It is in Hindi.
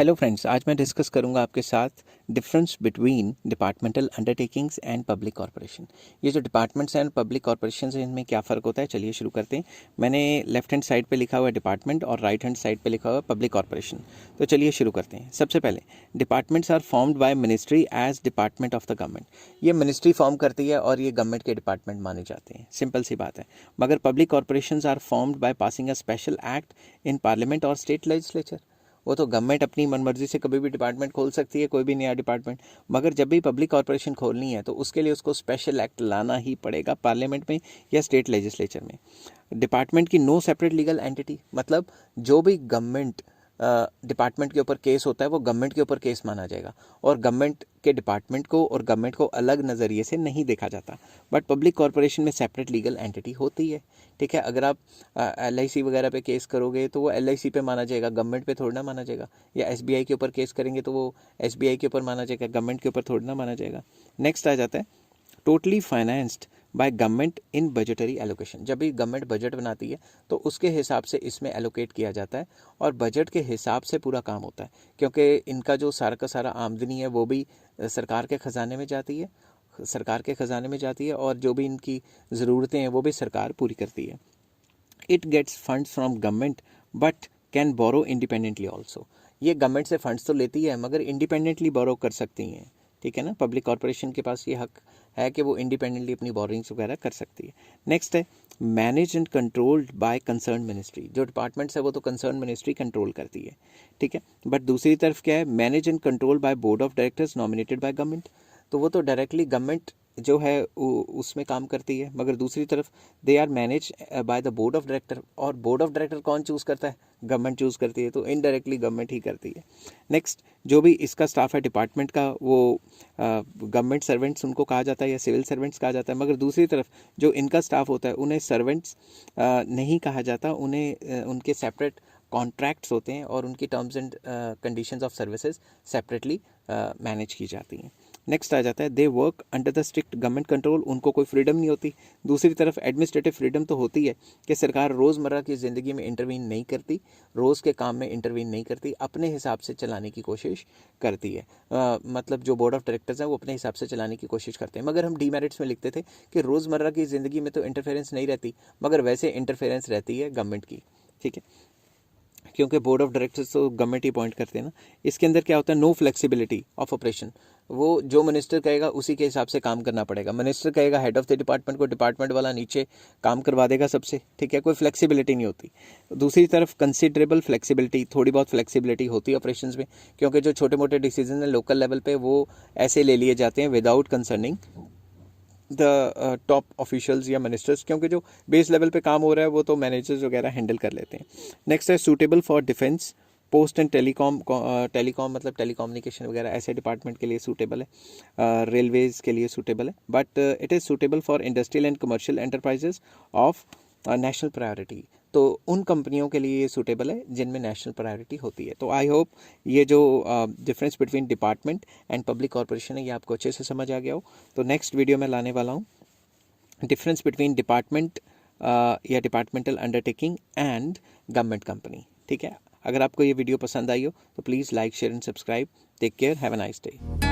हेलो फ्रेंड्स, आज मैं डिस्कस करूंगा आपके साथ difference between departmental undertakings and public corporation. ये जो डिपार्टमेंट्स एंड पब्लिक कॉरपोरेशन है, इनमें क्या फ़र्क होता है, चलिए शुरू करते हैं। मैंने लेफ्ट हैंड साइड पे लिखा हुआ है डिपार्टमेंट और राइट हैंड साइड पे लिखा हुआ है पब्लिक कॉरपोरेशन। तो चलिए शुरू करते हैं। सबसे पहले, departments are formed by ministry as department of the government. ये मिनिस्ट्री फॉर्म करती है और ये गवर्नमेंट के डिपार्टमेंट माने जाते हैं, सिंपल सी बात है। मगर public corporation are formed by passing a special act in parliament और स्टेट लेजिस्लेचर। वो तो गवर्नमेंट अपनी मनमर्जी से कभी भी डिपार्टमेंट खोल सकती है, कोई भी नया डिपार्टमेंट। मगर जब भी पब्लिक कॉरपोरेशन खोलनी है तो उसके लिए उसको स्पेशल एक्ट लाना ही पड़ेगा पार्लियामेंट में या स्टेट लेजिस्लेचर में। डिपार्टमेंट की नो सेपरेट लीगल एंटिटी, मतलब जो भी गवर्नमेंट डिपार्टमेंट के ऊपर केस होता है वो गवर्नमेंट के ऊपर केस माना जाएगा और गवर्नमेंट के डिपार्टमेंट को और गवर्नमेंट को अलग नज़रिए से नहीं देखा जाता। बट पब्लिक कॉरपोरेशन में सेपरेट लीगल एंटिटी होती है, ठीक है। अगर आप LIC वगैरह पे केस करोगे तो वो LIC पे माना जाएगा, गवर्नमेंट पे थोड़ा ना माना जाएगा। या SBI के ऊपर केस करेंगे तो वो SBI के ऊपर माना जाएगा, गवर्नमेंट के ऊपर थोड़ा ना माना जाएगा। नेक्स्ट आ जाता है totally financed by government in budgetary allocation. जब भी गवर्नमेंट बजट बनाती है तो उसके हिसाब से इसमें एलोकेट किया जाता है और बजट के हिसाब से पूरा काम होता है, क्योंकि इनका जो सारा का सारा आमदनी है वो भी सरकार के ख़जाने में जाती है, और जो भी इनकी ज़रूरतें हैं वो भी सरकार पूरी करती है। It gets funds from government but can borrow independently also. ये गवर्नमेंट से फंड्स तो लेती है मगर इंडिपेंडेंटली बोरो कर सकती हैं, ठीक है ना। पब्लिक कॉरपोरेशन के पास ये हक है कि वो इंडिपेंडेंटली अपनी बोरिंग्स वगैरह कर सकती है। नेक्स्ट है manage and controlled by concern ministry. जो डिपार्टमेंट्स है वो तो कंसर्न मिनिस्ट्री कंट्रोल करती है, ठीक है। बट दूसरी तरफ क्या है, manage and control by board of directors nominated by government. तो वो तो डायरेक्टली गवर्नमेंट जो है उसमें काम करती है, मगर दूसरी तरफ they are manage by the board of director. और बोर्ड ऑफ डायरेक्टर कौन चूज़ करता है, गवर्नमेंट चूज़ करती है, तो इनडायरेक्टली गवर्नमेंट ही करती है। नेक्स्ट, जो भी इसका स्टाफ है डिपार्टमेंट का वो गवर्नमेंट सर्वेंट्स उनको कहा जाता है या सिविल सर्वेंट्स कहा जाता है। मगर दूसरी तरफ जो इनका स्टाफ होता है उन्हें सर्वेंट्स नहीं कहा जाता, उन्हें उनके सेपरेट कॉन्ट्रैक्ट्स होते हैं और उनकी terms and conditions of services separately manage की जाती हैं। नेक्स्ट आ जाता है they work under the strict government control. उनको कोई फ्रीडम नहीं होती। दूसरी तरफ एडमिनिस्ट्रेटिव फ्रीडम तो होती है कि सरकार रोज़मर्रा की ज़िंदगी में इंटरवीन नहीं करती, रोज़ के काम में इंटरवीन नहीं करती, अपने हिसाब से चलाने की कोशिश करती है। मतलब जो बोर्ड ऑफ डायरेक्टर्स हैं वो अपने हिसाब से चलाने की कोशिश करते हैं। मगर हम डीमेरिट्स में लिखते थे कि रोज़मर्रा की ज़िंदगी में तो इंटरफेरेंस नहीं रहती, मगर वैसे इंटरफेरेंस रहती है गवर्नमेंट की, ठीक है, क्योंकि बोर्ड ऑफ डायरेक्टर्स तो गवर्नमेंट ही अपॉइंट करते हैं ना। इसके अंदर क्या होता है, नो फ्लेक्सिबिलिटी ऑफ ऑपरेशन। वो जो मिनिस्टर कहेगा उसी के हिसाब से काम करना पड़ेगा। मिनिस्टर कहेगा हेड ऑफ द डिपार्टमेंट को, डिपार्टमेंट वाला नीचे काम करवा देगा सबसे, ठीक है, कोई फ्लेक्सिबिलिटी नहीं होती। दूसरी तरफ कंसिडरेबल फ्लेक्सिबिलिटी, थोड़ी बहुत फ्लेक्सिबिलिटी होती है ऑपरेशंस में, क्योंकि जो छोटे मोटे डिसीजन है लोकल लेवल पे वो ऐसे ले लिए जाते हैं without concerning the top officials या मिनिस्टर्स, क्योंकि जो बेस लेवल पे काम हो रहा है वो तो मैनेजर्स वगैरह हैंडल कर लेते हैं। नेक्स्ट है suitable for defence, post and telecom मतलब टेलीकम्युनिकेशन वगैरह ऐसे डिपार्टमेंट के लिए सूटेबल है, रेलवेज़ के लिए सूटेबल है। But it is suitable for industrial and commercial enterprises of national priority. तो उन कंपनियों के लिए ये सूटेबल है जिनमें नेशनल प्रायोरिटी होती है। तो आई होप ये जो difference between department and public corporation है ये आपको अच्छे से समझ आ गया हो। तो नेक्स्ट वीडियो में लाने वाला हूँ डिफरेंस बिटवीन डिपार्टमेंट या departmental undertaking and government company, ठीक है। अगर आपको ये वीडियो पसंद आई हो तो please like share and subscribe. Take care, have a nice day.